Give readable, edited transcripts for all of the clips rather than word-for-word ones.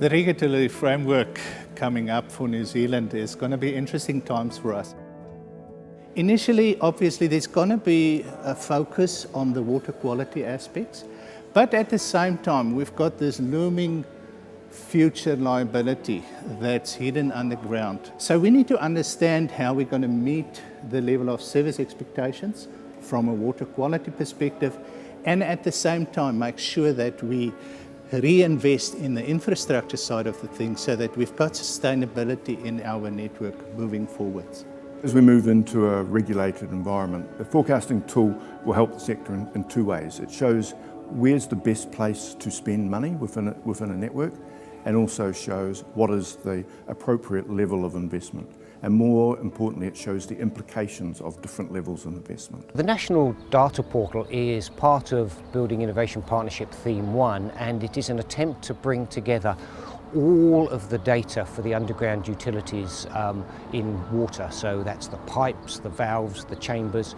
The regulatory framework coming up for New Zealand is going to be interesting times for us. Initially, obviously, there's going to be a focus on the water quality aspects, but at the same time, we've got this looming future liability that's hidden underground. So we need to understand how we're going to meet the level of service expectations from a water quality perspective, and at the same time make sure that we reinvest in the infrastructure side of the thing so that we've got sustainability in our network moving forwards. As we move into a regulated environment, the forecasting tool will help the sector in two ways. It shows where's the best place to spend money within a network, and also shows what is the appropriate level of investment. And more importantly, it shows the implications of different levels of investment. The National Data Portal is part of Building Innovation Partnership Theme 1, and it is an attempt to bring together all of the data for the underground utilities in water. So that's the pipes, the valves, the chambers.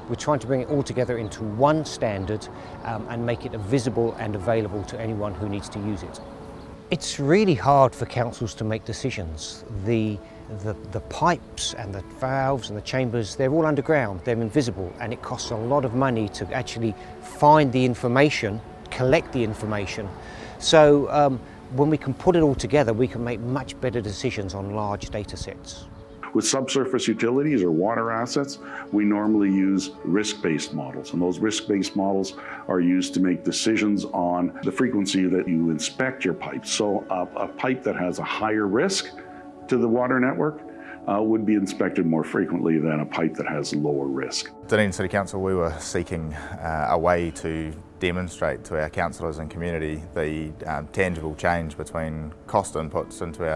We're trying to bring it all together into one standard and make it visible and available to anyone who needs to use it. It's really hard for councils to make decisions. The pipes and the valves and the chambers, they're all underground, they're invisible, and it costs a lot of money to actually find the information, collect the information. So when we can put it all together, we can make much better decisions on large data sets. With subsurface utilities or water assets, we normally use risk-based models, and those risk-based models are used to make decisions on the frequency that you inspect your pipes. So a pipe that has a higher risk to the water network would be inspected more frequently than a pipe that has lower risk. Dunedin City Council, we were seeking a way to demonstrate to our councillors and community the tangible change between cost inputs into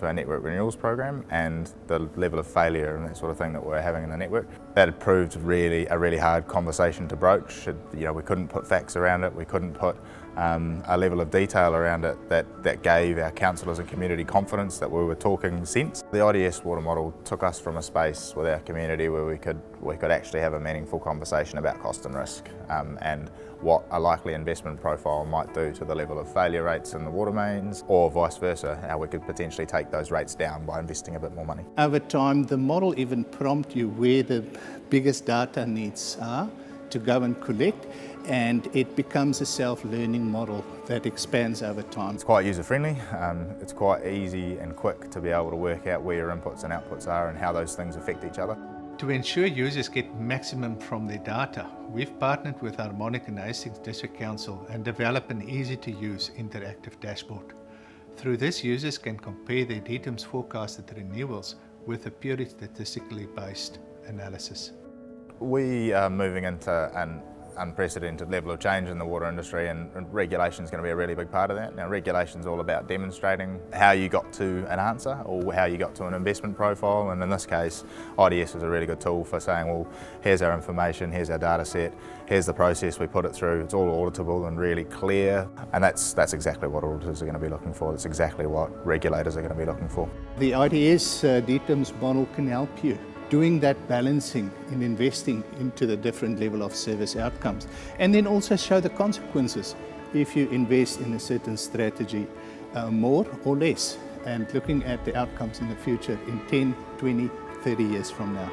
our network renewals program and the level of failure and that sort of thing that we're having in the network. That had proved a really hard conversation to broach. We couldn't put facts around it, we couldn't put a level of detail around it that gave our councillors and community confidence that we were talking sense. The IDS water model took us from a space with our community where we could actually have a meaningful conversation about cost and risk and what a likely investment profile might do to the level of failure rates in the water mains, or vice versa, how we could potentially take those rates down by investing a bit more money. Over time, the model even prompts you where the biggest data needs are to go and collect, and it becomes a self-learning model that expands over time. It's quite user-friendly, it's quite easy and quick to be able to work out where your inputs and outputs are and how those things affect each other. To ensure users get maximum from their data, we've partnered with Harmonic and Hastings District Council and developed an easy-to-use interactive dashboard. Through this, users can compare their DTIM's forecasted renewals with a purely statistically based analysis. We are moving into an unprecedented level of change in the water industry, and regulation is going to be a really big part of that. Now, regulation is all about demonstrating how you got to an answer or how you got to an investment profile, and in this case, IDS is a really good tool for saying, well, here's our information, here's our data set, here's the process we put it through. It's all auditable and really clear, and that's exactly what auditors are going to be looking for. That's exactly what regulators are going to be looking for. The IDS DTIM's model can help you doing that balancing in investing into the different level of service outcomes, and then also show the consequences if you invest in a certain strategy more or less, and looking at the outcomes in the future in 10, 20, 30 years from now.